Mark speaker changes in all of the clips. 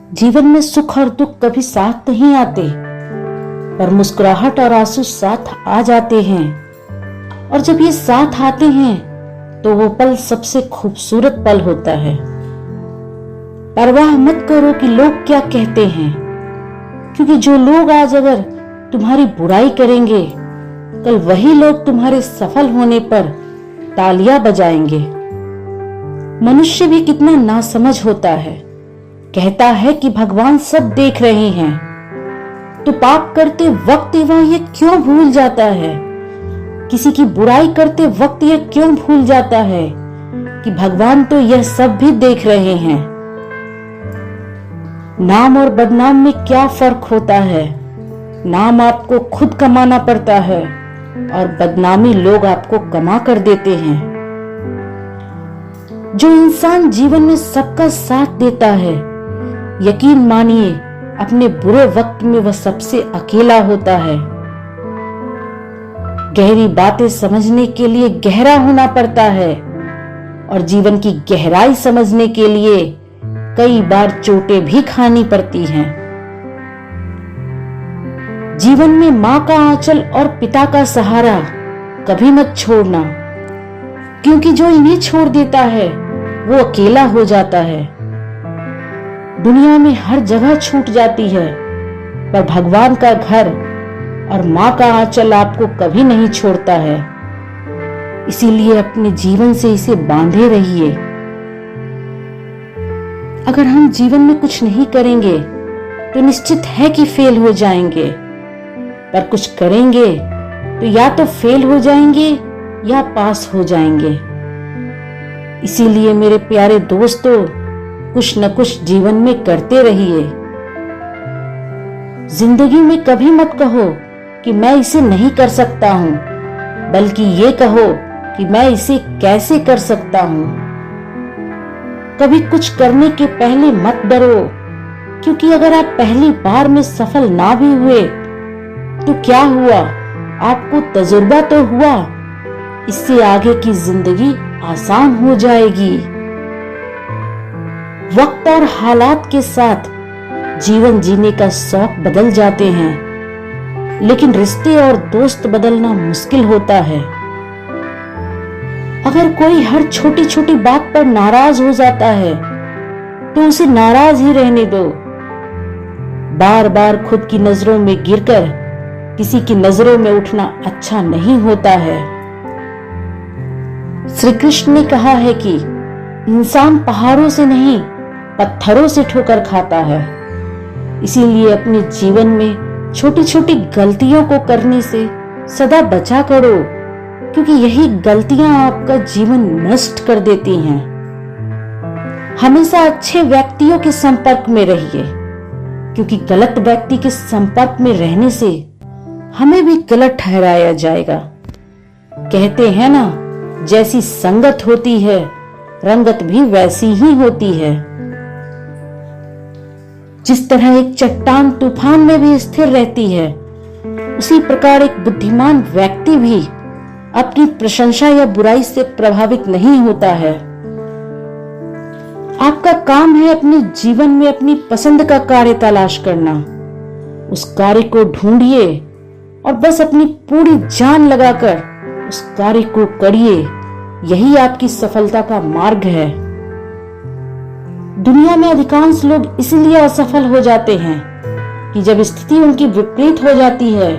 Speaker 1: जीवन में सुख और दुख कभी साथ नहीं आते, पर मुस्कुराहट और आंसू साथ आ जाते हैं। और जब ये साथ आते हैं तो वो पल सबसे खूबसूरत पल होता है। परवाह मत करो कि लोग क्या कहते हैं, क्योंकि जो लोग आज अगर तुम्हारी बुराई करेंगे, कल वही लोग तुम्हारे सफल होने पर तालियां बजाएंगे। मनुष्य भी कितना नासमझ होता है, कहता है कि भगवान सब देख रहे हैं, तो पाप करते वक्त वह ये क्यों भूल जाता है, किसी की बुराई करते वक्त ये क्यों भूल जाता है कि भगवान तो यह सब भी देख रहे हैं। नाम और बदनाम में क्या फर्क होता है? नाम आपको खुद कमाना पड़ता है और बदनामी लोग आपको कमा कर देते हैं। जो इंसान जीवन में सबका साथ देता है, यकीन मानिए अपने बुरे वक्त में वह सबसे अकेला होता है। गहरी बातें समझने के लिए गहरा होना पड़ता है और जीवन की गहराई समझने के लिए कई बार चोटें भी खानी पड़ती हैं। जीवन में मां का आंचल और पिता का सहारा कभी मत छोड़ना, क्योंकि जो इन्हें छोड़ देता है वो अकेला हो जाता है। दुनिया में हर जगह छूट जाती है, पर भगवान का घर और मां का आंचल आपको कभी नहीं छोड़ता है। इसीलिए अपने जीवन से इसे बांधे रहिए। अगर हम जीवन में कुछ नहीं करेंगे तो निश्चित है कि फेल हो जाएंगे, पर कुछ करेंगे तो या तो फेल हो जाएंगे या पास हो जाएंगे। इसीलिए मेरे प्यारे दोस्तों, कुछ न कुछ जीवन में करते रहिए। जिंदगी में कभी मत कहो कि मैं इसे नहीं कर सकता हूं, बल्कि ये कहो कि मैं इसे कैसे कर सकता हूं। कभी कुछ करने के पहले मत डरो, क्योंकि अगर आप पहली बार में सफल ना भी हुए तो क्या हुआ, आपको तजुर्बा तो हुआ। इससे आगे की जिंदगी आसान हो जाएगी। वक्त और हालात के साथ जीवन जीने का शौक बदल जाते हैं, लेकिन रिश्ते और दोस्त बदलना मुश्किल होता है। अगर कोई हर छोटी छोटी बात पर नाराज हो जाता है तो उसे नाराज ही रहने दो। बार बार खुद की नजरों में गिरकर किसी की नजरों में उठना अच्छा नहीं होता है। श्री कृष्ण ने कहा है कि इंसान पहाड़ों से नहीं, पत्थरों से ठोकर खाता है। इसीलिए अपने जीवन में छोटी छोटी गलतियों को करने से सदा बचा करो, क्योंकि यही गलतियां आपका जीवन नष्ट कर देती हैं। हमेशा अच्छे व्यक्तियों के संपर्क में रहिए, क्योंकि गलत व्यक्ति के संपर्क में रहने से हमें भी गलत ठहराया जाएगा। कहते हैं ना, जैसी संगत होती है रंगत भी वैसी ही होती है। जिस तरह एक चट्टान तूफान में भी स्थिर रहती है, उसी प्रकार एक बुद्धिमान व्यक्ति भी अपनी प्रशंसा या बुराई से प्रभावित नहीं होता है। आपका काम है अपने जीवन में अपनी पसंद का कार्य तलाश करना। उस कार्य को ढूंढिए और बस अपनी पूरी जान लगाकर उस कार्य को करिए। यही आपकी सफलता का मार्ग है। दुनिया में अधिकांश लोग इसलिए असफल हो जाते हैं कि जब स्थिति उनकी विपरीत हो जाती है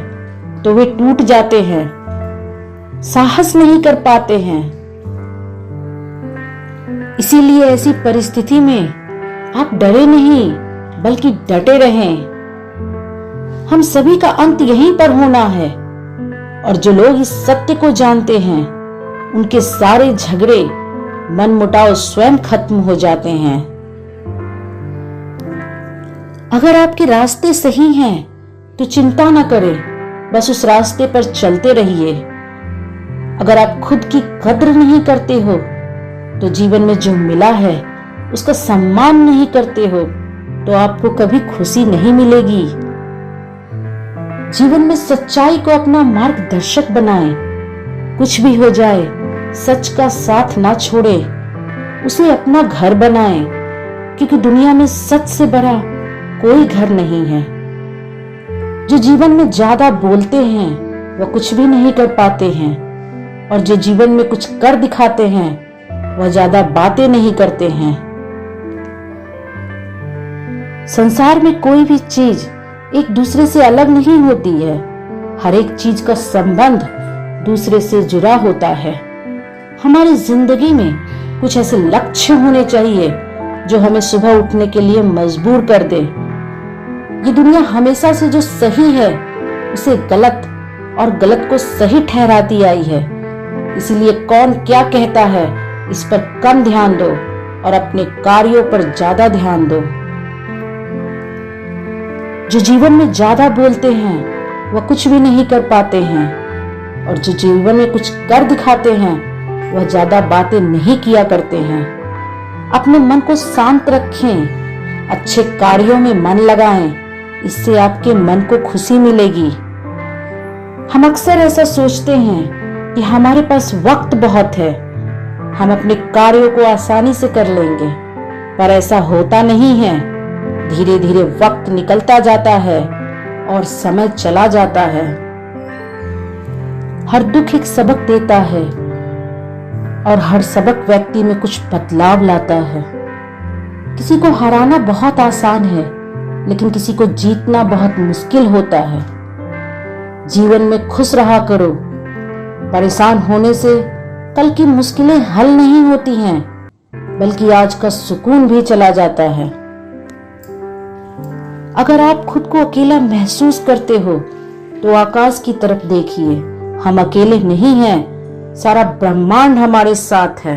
Speaker 1: तो वे टूट जाते हैं, साहस नहीं कर पाते हैं। इसीलिए ऐसी परिस्थिति में आप डरे नहीं, बल्कि डटे रहें। हम सभी का अंत यहीं पर होना है, और जो लोग इस सत्य को जानते हैं उनके सारे झगड़े मनमुटाव स्वयं खत्म हो जाते हैं। अगर आपके रास्ते सही हैं तो चिंता न करें, बस उस रास्ते पर चलते रहिए। अगर आप खुद की कद्र नहीं करते हो तो जीवन में जो मिला है उसका सम्मान नहीं करते हो तो आपको कभी खुशी नहीं मिलेगी। जीवन में सच्चाई को अपना मार्गदर्शक बनाएं। कुछ भी हो जाए, सच का साथ ना छोड़े, उसे अपना घर बनाएं, क्योंकि दुनिया में सच से बड़ा कोई घर नहीं है। जो जीवन में ज्यादा बोलते हैं वह कुछ भी नहीं कर पाते हैं, और जो जीवन में कुछ कर दिखाते हैं वह ज्यादा बातें नहीं करते हैं। संसार में कोई भी चीज एक दूसरे से अलग नहीं होती है। हर एक चीज का संबंध दूसरे से जुड़ा होता है। हमारी जिंदगी में कुछ ऐसे लक्ष्य होने चाहिए जो हमें सुबह उठने के लिए मजबूर कर दे। ये दुनिया हमेशा से जो सही है उसे गलत और गलत को सही ठहराती आई है। इसीलिए कौन क्या कहता है इस पर कम ध्यान दो और अपने कार्यों पर ज्यादा ध्यान दो। जो जीवन में ज्यादा बोलते हैं वह कुछ भी नहीं कर पाते हैं, और जो जीवन में कुछ कर दिखाते हैं वह ज्यादा बातें नहीं किया करते हैं। अपने मन को शांत रखें, अच्छे कार्यों में मन लगाएं, इससे आपके मन को खुशी मिलेगी। हम अक्सर ऐसा सोचते हैं कि हमारे पास वक्त बहुत है, हम अपने कार्यों को आसानी से कर लेंगे, पर ऐसा होता नहीं है। धीरे धीरे वक्त निकलता जाता है और समय चला जाता है। हर दुख एक सबक देता है, और हर सबक व्यक्ति में कुछ बदलाव लाता है। किसी को हराना बहुत आसान है, लेकिन किसी को जीतना बहुत मुश्किल होता है। जीवन में खुश रहा करो। परेशान होने से कल की मुश्किलें हल नहीं होती हैं, बल्कि आज का सुकून भी चला जाता है। अगर आप खुद को अकेला महसूस करते हो तो आकाश की तरफ देखिए। हम अकेले नहीं हैं, सारा ब्रह्मांड हमारे साथ है।